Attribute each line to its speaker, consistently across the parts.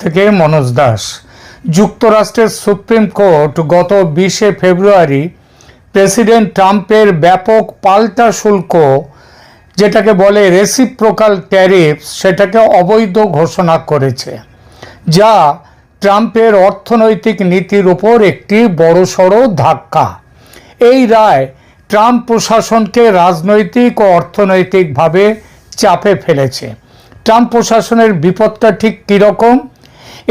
Speaker 1: থেকে মনোজ দাস। যুক্তরাষ্ট্রের supreme court গত 20শে ফেব্রুয়ারি প্রেসিডেন্ট ট্রাম্পের ব্যাপক পাল্টা শুল্ক, যেটাকে বলে রেসিপ্রোকাল ট্যারিফ, সেটাকে অবৈধ ঘোষণা করেছে, যা ট্রাম্পের অর্থনৈতিক নীতির উপর একটি বড়সড় ধাক্কা। এই রায় ট্রাম্প প্রশাসনকে রাজনৈতিক ও অর্থনৈতিকভাবে চাপে ফেলেছে। ট্রাম্প প্রশাসনের বিপদটা ঠিক কীরকম?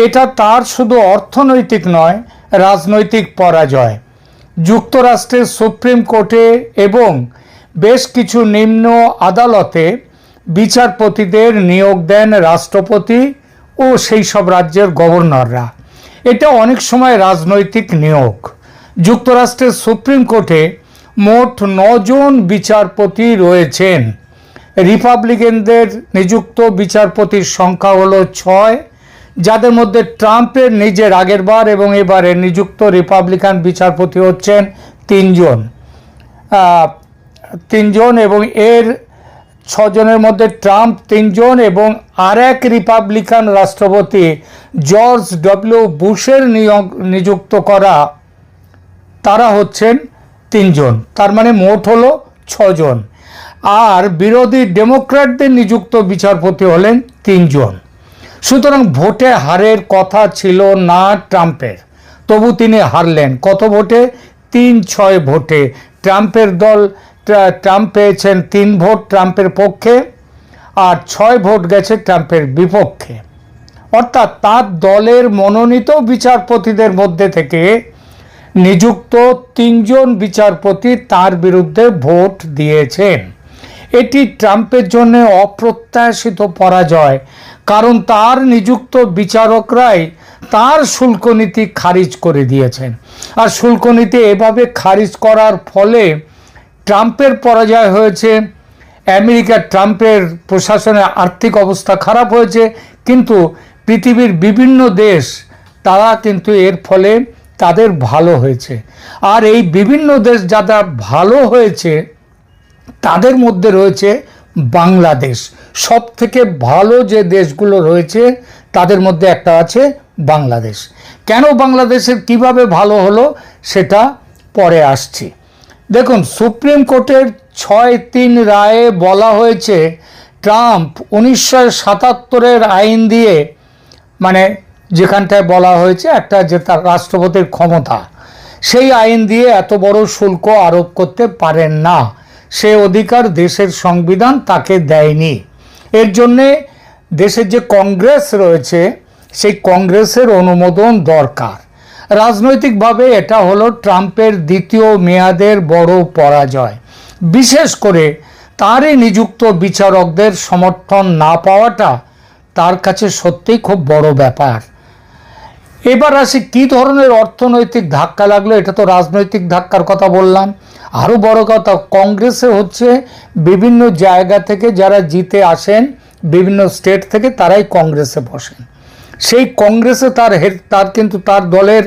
Speaker 1: এটা তার শুধু অর্থনৈতিক নয়, রাজনৈতিক পরাজয়। যুক্তরাষ্ট্রের সুপ্রিম কোর্টে এবং বেশ কিছু নিম্ন আদালতে বিচারপতিদের নিয়োগ দেন রাষ্ট্রপতি ও সেই সব রাজ্যের গভর্নররা। এটা অনেক সময় রাজনৈতিক নিয়োগ। যুক্তরাষ্ট্রের সুপ্রিম কোর্টে মোট 9 জন বিচারপতি রয়েছেন। রিপাবলিকানদের নিযুক্ত বিচারপতির সংখ্যা হলো 6, যাদের মধ্যে ট্রাম্পের নিজের আগেরবার এবং এবারে নিযুক্ত রিপাবলিকান বিচারপতি হচ্ছেন 3 জন। 3 জন এবং এর 6 জনের মধ্যে ট্রাম্প 3 জন এবং আর এক রিপাবলিকান রাষ্ট্রপতি জর্জ ডব্লিউ বুশের নিযুক্ত করা, তারা হচ্ছেন 3 জন। তার মানে মোট হলো 6 জন। আর বিরোধী ডেমোক্র্যাটদের নিযুক্ত বিচারপতি হলেন 3 জন। সুতরাং ভোটে হারের কথা ছিল না ট্রাম্পের, তবু তিনি হারলেন। কত ভোটে? 3-6 ভোটে। ট্রাম্প পেয়েছেন 3 ভোট ট্রাম্পের পক্ষে, আর 6 ভোট গেছে ট্রাম্পের বিপক্ষে। অর্থাৎ তার দলের মনোনীত বিচারপতিদের মধ্যে থেকে নিযুক্ত 3 জন বিচারপতি তার বিরুদ্ধে ভোট দিয়েছেন। এটি ট্রাম্পের জন্য অপ্রত্যাশিত পরাজয়, কারণ তার নিযুক্ত বিচারকরাই তার শুল্ক নীতি খারিজ করে দিয়েছেন। আর শুল্ক নীতি এভাবে খারিজ করার ফলে ট্রাম্পের পরাজয় হয়েছে। ট্রাম্পের প্রশাসনের আর্থিক অবস্থা খারাপ হয়েছে, কিন্তু পৃথিবীর বিভিন্ন দেশ, তারা কিন্তু এর ফলে তাদের ভালো হয়েছে। আর এই বিভিন্ন দেশ যারা ভালো হয়েছে তাদের মধ্যে রয়েছে বাংলাদেশ। সব থেকে ভালো যে দেশগুলো রয়েছে তাদের মধ্যে একটা আছে বাংলাদেশ। কেন বাংলাদেশের কিভাবে ভালো হলো সেটা পরে আসছি। দেখুন, সুপ্রিম কোর্টের 6-3 রায়ে বলা হয়েছে ট্রাম্প 1977-এর আইন দিয়ে, মানে যেখানটায় বলা হয়েছে একটা যে তার রাষ্ট্রপতির ক্ষমতা, সেই আইন দিয়ে এত বড় শুল্ক আরোপ করতে পারেন না। সে অধিকার দেশের সংবিধান তাকে দেয়নি। এর জন্যে দেশের যে কংগ্রেস রয়েছে সেই কংগ্রেসের অনুমোদন দরকার। রাজনৈতিকভাবে এটা হলো ট্রাম্পের দ্বিতীয় মেয়াদের বড় পরাজয়। বিশেষ করে তারই নিযুক্ত বিচারকদের সমর্থন না পাওয়াটা তার কাছে সত্যিই খুব বড় ব্যাপার। এবার আসি কী ধরনের অর্থনৈতিক ধাক্কা লাগলো। এটা তো রাজনৈতিক ধাক্কার কথা বললাম। আরও বড় কথা, কংগ্রেসে হচ্ছে বিভিন্ন জায়গা থেকে যারা জিতে আসেন, বিভিন্ন স্টেট থেকে, তারাই কংগ্রেসে বসেন। সেই কংগ্রেসে তার কিন্তু তার দলের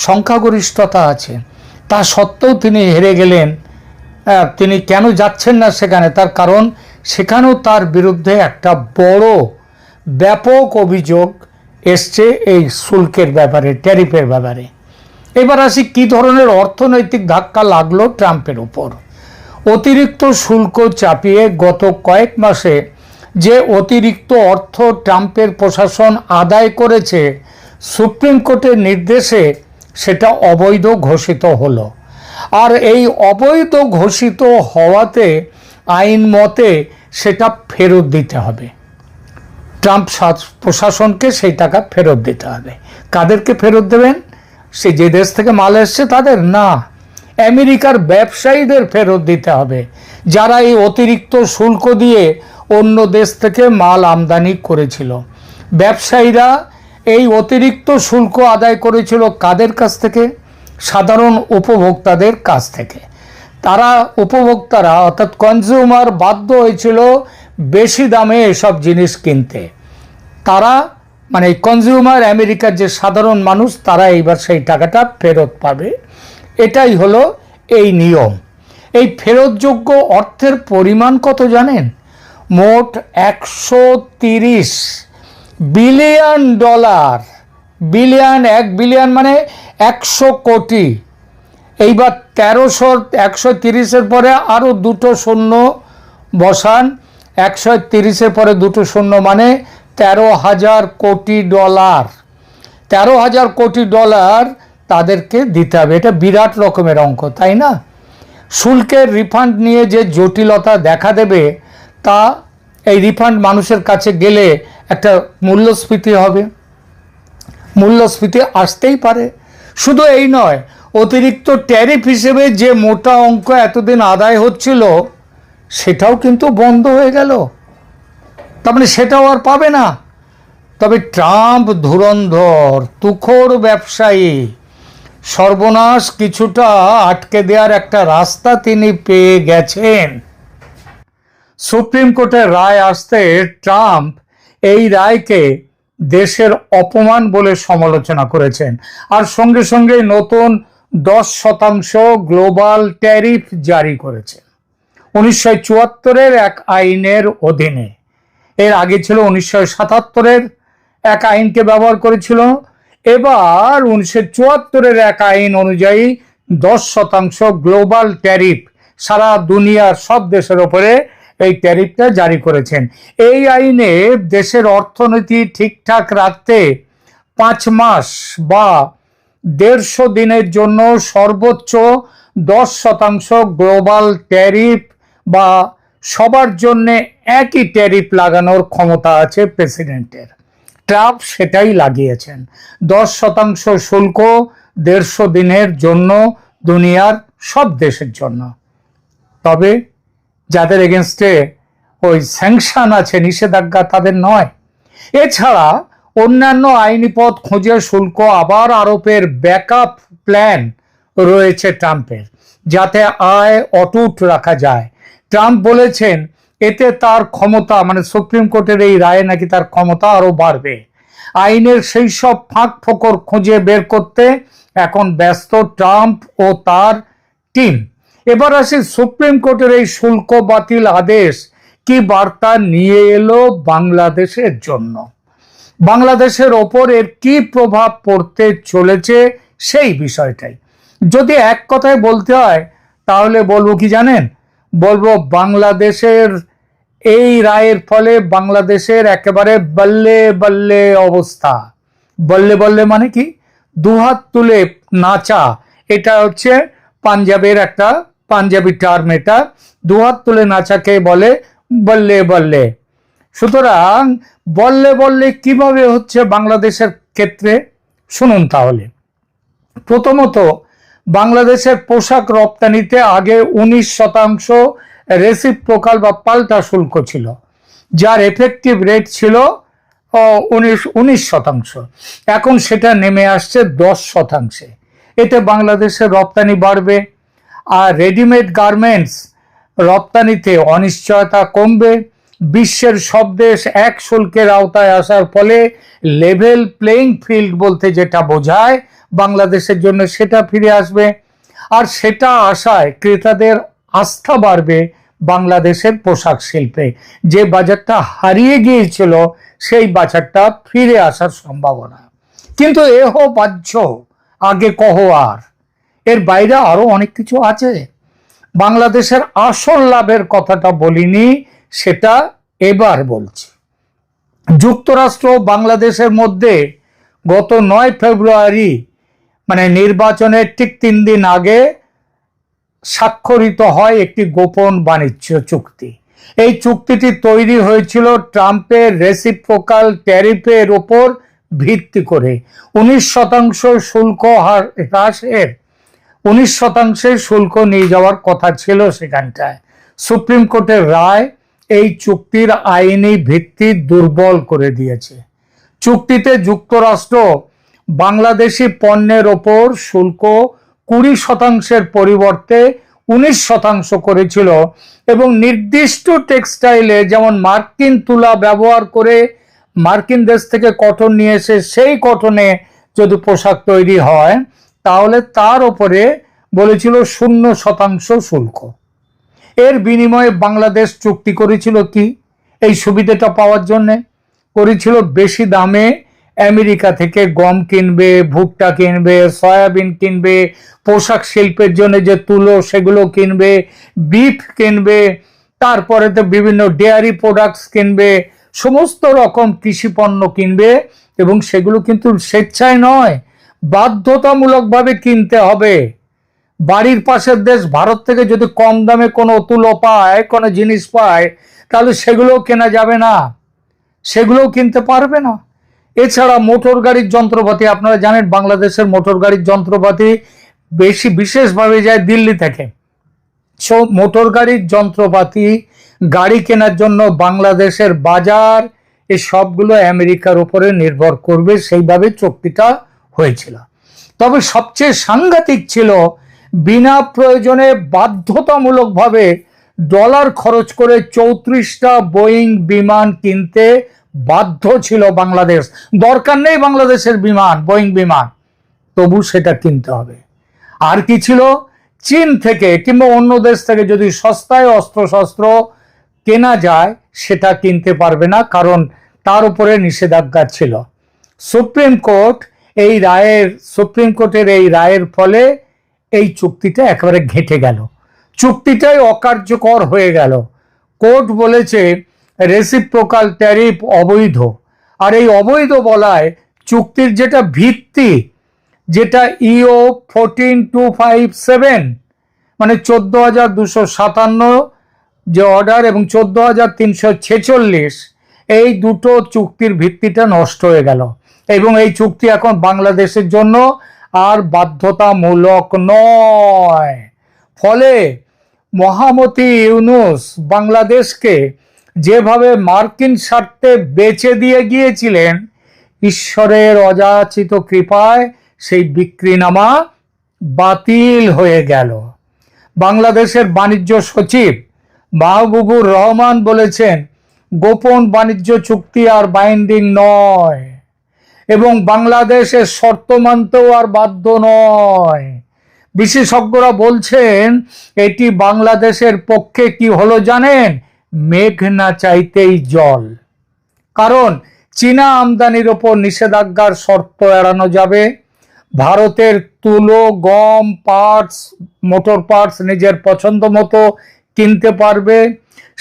Speaker 1: সংখ্যাগরিষ্ঠতা আছে। তা সত্ত্বেও তিনি হেরে গেলেন। তিনি কেন যাচ্ছেন না সেখানে? তার কারণ সেখানেও তার বিরুদ্ধে একটা বড় ব্যাপক অভিযোগ এসছে এই শুল্কের ব্যাপারে, ট্যারিফের ব্যাপারে। এবার আসি কী ধরনের অর্থনৈতিক ধাক্কা লাগলো ট্রাম্পের উপর। অতিরিক্ত শুল্ক চাপিয়ে গত কয়েক মাসে যে অতিরিক্ত অর্থ ট্রাম্পের প্রশাসন আদায় করেছে, সুপ্রিম কোর্টের নির্দেশে সেটা অবৈধ ঘোষিত হলো। আর এই অবৈধ ঘোষিত হওয়াতে আইন মতে সেটা ফেরত দিতে হবে। ট্রাম্প প্রশাসনকে সেই টাকা ফেরত দিতে হবে। কাদেরকে ফেরত দেবেন? সে যে দেশ থেকে মাল এসছে তাদের না, আমেরিকার ব্যবসায়ীদের ফেরত দিতে হবে, যারা এই অতিরিক্ত শুল্ক দিয়ে অন্য দেশ থেকে মাল আমদানি করেছিল। ব্যবসায়ীরা এই অতিরিক্ত শুল্ক আদায় করেছিল কাদের কাছ থেকে? সাধারণ উপভোক্তাদের কাছ থেকে। তারা উপভোক্তারা অর্থাৎ কনজিউমার বাধ্য হয়েছিল বেশি দামে এসব জিনিস কিনতে। তারা মানে কনজিউমার, আমেরিকার যে সাধারণ মানুষ, তারা এইবার সেই টাকাটা ফেরত পাবে। এটাই হলো এই নিয়ম। এই ফেরতযোগ্য অর্থের পরিমাণ কত জানেন? মোট 130 বিলিয়ন ডলার। বিলিয়ন, 1 বিলিয়ন মানে 100 কোটি। এইবার 130 পরে আরও 2টো শূন্য বসান, 130 পরে 2টো শূন্য মানে 13,000 কোটি ডলার। 13,000 কোটি ডলার তাদেরকে দিতে হবে। এটা বিরাট রকমের অঙ্ক, তাই না? শুল্কের রিফান্ড নিয়ে যে জটিলতা দেখা দেবে, তা এই রিফান্ড মানুষের কাছে গেলে একটা মূল্যস্ফীতি হবে, মূল্যস্ফীতি আসতেই পারে। শুধু এই নয়, অতিরিক্ত ট্যারিফ হিসেবে যে মোটা অঙ্ক এতদিন আদায় হচ্ছিল, সেটাও কিন্তু বন্ধ হয়ে গেল। তার মানে সেটাও আর পাবে না। তবে ট্রাম্প ধুরন্ধর, তুখোড় ব্যবসায়ী, সর্বনাশ কিছুটা আটকে দেওয়ার একটা রাস্তা তিনি পেয়ে গেছেন। সুপ্রিম কোর্টের রায় আসতে ট্রাম্প এই রায়কে দেশের অপমান বলে সমালোচনা করেছেন, আর সঙ্গে সঙ্গে নতুন 10% গ্লোবাল ট্যারিফ জারি করেছেন 1974-এর এক আইনের অধীনে। এর আগে ছিল 1977-এর এক আইনকে ব্যবহার করেছিল। এবার 1974-এর এক আইন অনুযায়ী 10% গ্লোবাল ট্যারিফ সারা দুনিয়ার সব দেশের ওপরে এই ট্যারিফটা জারি করেছেন। এই আইনে দেশের অর্থনীতি ঠিকঠাক রাখতে 5 মাস বা 150 দিনের জন্য সর্বোচ্চ 10% গ্লোবাল ট্যারিফ বা সবার জন্য একই ট্যারিফ লাগানোর ক্ষমতা আছে প্রেসিডেন্টের। ট্রাম্প সেটাই লাগিয়েছেন। 10% শুল্ক 150 দিনের জন্য দুনিয়ার সব দেশের জন্য। তবে যাদের এগেনস্টে ওই স্যাংশন আছে, নিষেধাজ্ঞা, তাদের নয়। এছাড়া অন্যান্য আইনি পথ খুঁজে শুল্ক আবার আরোপের ব্যাকআপ প্ল্যান রয়েছে ট্রাম্পের, যাতে আয় অটুট রাখা যায়। ট্রাম্প বলেছেন এতে তার ক্ষমতা, মানে সুপ্রিম কোর্টের এই রায়ে নাকি তার ক্ষমতা আরো বাড়বে। আইনের সেই সব ফাঁক ফোকর খুঁজে বের করতে এখন ব্যস্ত ট্রাম্প ও তার টিম। এবার আসি সুপ্রিম কোর্টের এই শুল্ক বাতিল আদেশ কি বার্তা নিয়ে এলো বাংলাদেশের জন্য, বাংলাদেশের ওপর এর কি প্রভাব পড়তে চলেছে সেই বিষয়টাই। যদি এক কথায় বলতে হয় তাহলে বলবো কি জানেন? বলবো বাংলাদেশের এই রায়ের ফলে বাংলাদেশের একেবারে বল্লে বল্লে অবস্থা। বল্লে বল্লে মানে কি? দুহাত তুলে নাচা, এটা হচ্ছে পাঞ্জাবের একটা পাঞ্জাবি টার্ম। এটা দুহাত তুলে নাচাকে বলে বল্লে বল্লে। সুতরাং বল্লে বল্লে কিভাবে হচ্ছে বাংলাদেশের ক্ষেত্রে, শুনুন তাহলে। প্রথমত, বাংলাদেশের পোশাক রপ্তানিতে আগে 19% রেসিপ্রোকাল বা পাল্টা শুল্ক ছিল, যার এফেক্টিভ রেট ছিল 19%। এখন সেটা নেমে আসছে 10%। এতে বাংলাদেশের রপ্তানি বাড়বে, আর রেডিমেড গার্মেন্টস রপ্তানিতে অনিশ্চয়তা কমবে। বিশ্বের সব দেশ এক শুল্কের আওতায় আসার ফলে লেভেল প্লেইং ফিল্ড বলতে যেটা বোঝায়, বাংলাদেশের জন্য সেটা ফিরে আসবে। আর সেটা আশায় ক্রেতাদের আস্থা বাড়বে বাংলাদেশের পোশাক শিল্পে। যে বাজারটা হারিয়ে গিয়েছিল সেই বাজারটা ফিরে আসার সম্ভাবনা। কিন্তু এহ বাহ্য, আগে কহ আর। এর বাইরে আরো অনেক কিছু আছে। বাংলাদেশের আসল লাভের কথাটা বলিনি, সেটা এবার বলছি। যুক্তরাষ্ট্র বাংলাদেশের মধ্যে গত 9 ফেব্রুয়ারি, মানে নির্বাচনের ঠিক 3 দিন আগে স্বাক্ষরিত হয় একটি গোপন বাণিজ্য চুক্তি। এই চুক্তিটি তৈরি হয়েছিল ট্রাম্পের রেসিপ্রোকাল ট্যারিফের উপর ভিত্তি করে। 19% শুল্ক হ্রাসের 19% শুল্ক নিয়ে যাওয়ার কথা ছিল সেখানটায়। সুপ্রিম কোর্টের রায় এই চুক্তির আইনি ভিত্তি দুর্বল করে দিয়েছে। চুক্তিতে যুক্তরাষ্ট্র বাংলাদেশি পণ্যের ওপর শুল্ক 20%-এর পরিবর্তে 19% করেছিল, এবং নির্দিষ্ট টেক্সটাইলে, যেমন মার্কিন তুলা ব্যবহার করে মার্কিন দেশ থেকে কটন নিয়ে এসে সেই কটনে যদি পোশাক তৈরি হয়, তাহলে তার উপরে বলেছিল 0% শুল্ক। এর বিনিময়ে বাংলাদেশ চুক্তি করেছিল কি এই সুবিধাটা পাওয়ার জন্য? করেছিল বেশি দামে আমেরিকা থেকে গম কিনবে, ভুট্টা কিনবে, সয়াবিন কিনবে, পোশাক শিল্পের জন্য যে তুলো সেগুলো কিনবে, বিফ কিনবে, তারপরে তো বিভিন্ন ডেয়ারি প্রোডাক্টস কিনবে, সমস্ত রকম কৃষি পণ্য কিনবে, এবং সেগুলো কিন্তু স্বেচ্ছায় নয়, বাধ্যতামূলকভাবে কিনতে হবে। বাড়ির পাশের দেশ ভারত থেকে যদি কম দামে কোনো তুলো পায়, কোনো জিনিস পায়, তাহলে সেগুলোও কেনা যাবে না, সেগুলোও কিনতে পারবে না। এছাড়া মোটর গাড়ির যন্ত্রপাতি, আপনারা জানেন বাংলাদেশের মোটর গাড়ির যন্ত্রপাতি বেশি বিশেষভাবে যায় দিল্লি থেকে। মোটর গাড়ির যন্ত্রপাতি, গাড়ি কেনার জন্য বাংলাদেশের বাজার, এই সবগুলো আমেরিকার উপরে নির্ভর করবে, সেইভাবে চুক্তিটা হয়েছিল। তবে সবচেয়ে সাংঘাতিক ছিল, বিনা প্রয়োজনে বাধ্যতামূলকভাবে ডলার খরচ করে 34টা বোয়িং বিমান কিনতে বাধ্য ছিল বাংলাদেশ। দরকার নেই বাংলাদেশের বিমান, বোয়িং বিমান, তবু সেটা কিনতে হবে। আর কি ছিল, চীন থেকে কিংবা অন্য দেশ থেকে যদি সস্তায় অস্ত্রশস্ত্র কেনা যায় সেটা কিনতে পারবে না, কারণ তার উপরে নিষেধাজ্ঞা ছিল। সুপ্রিম কোর্টের এই রায়ের ফলে এই চুক্তিটা একেবারে ঘেঁটে গেল, চুক্তিটাই অকার্যকর হয়ে গেল। কোর্ট বলেছে রেসিপ্রোকাল ট্যারিফ অবৈধ, আর এই অবৈধ বলায় চুক্তির যেটা ভিত্তি, যেটা ইও 14257 মানে 14,257 যে অর্ডার এবং 14,346, এই দুটো চুক্তির ভিত্তিটা নষ্ট হয়ে গেল, এবং এই চুক্তি এখন বাংলাদেশের জন্য আর বাধ্যতামূলক নয়। ফলে মহামতি ইউনূস বাংলাদেশকে যেভাবে মার্কিন স্বার্থে বেচে দিয়ে গিয়েছিলেন, ঈশ্বরের অযাচিত কৃপায় সেই বিক্রিনামা বাতিল হয়ে গেল। বাংলাদেশের বাণিজ্য সচিব মাহবুবুর রহমান বলেছেন, গোপন বাণিজ্য চুক্তি আর বাইন্ডিং নয়, এবং বাংলাদেশের শর্ত মানতেও আর বাধ্য নয়। বিশেষজ্ঞরা বলছেন এটি বাংলাদেশের পক্ষে কি হলো জানেন, মেঘ না চাইতেই জল। কারণ চীনা আমদানির ওপর নিষেধাজ্ঞার শর্ত এড়ানো যাবে, ভারতের তুলো, গম, পার্টস, মোটর পার্টস নিজের পছন্দ মতো কিনতে পারবে,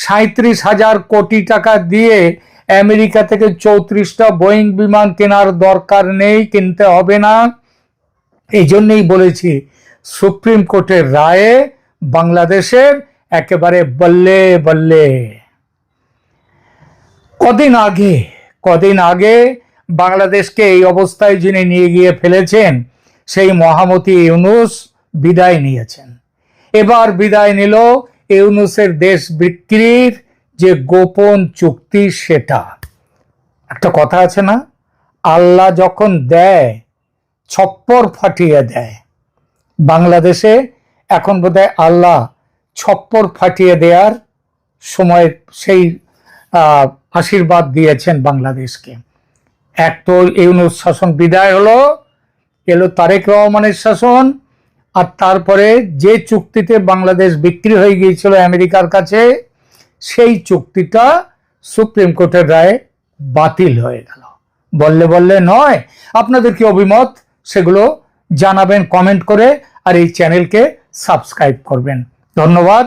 Speaker 1: 37,000 কোটি টাকা দিয়ে আমেরিকা থেকে 34টা বোয়িং বিমান কেনার দরকার নেই, কিনতে হবে না। এই জন্যই বলেছি সুপ্রিম কোর্টের রায়ে বাংলাদেশের একেবারে বল্লে বল্লে। কদিন আগে বাংলাদেশকে এই অবস্থায় যিনি নিয়ে গিয়ে ফেলেছেন, সেই মহামতি ইউনূস বিদায় নিয়েছেন। এবার বিদায় নিল ইউনূসের দেশ বিক্রির যে গোপন চুক্তি, সেটা। একটা কথা আছে না, আল্লাহ যখন দেয় ছপ্পর ফাটিয়ে দেয়। বাংলাদেশে এখন বোধহয় আল্লাহ ছপ্পর ফাটিয়ে দেওয়ার সময় সেই আশীর্বাদ দিয়েছেন বাংলাদেশকে। এক তো ইউনূস শাসন বিদায় হলো, এলো তারেক রহমানের শাসন, আর তারপরে যে চুক্তিতে বাংলাদেশ বিক্রি হয়ে গিয়েছিল আমেরিকার কাছে, সেই চুক্তিটা সুপ্রিম কোর্টের রায়ে বাতিল হয়ে গেল। বললে নয়। আপনাদের কি অভিমত সেগুলো জানাবেন কমেন্ট করে, আর এই চ্যানেলকে সাবস্ক্রাইব করবেন। ধন্যবাদ।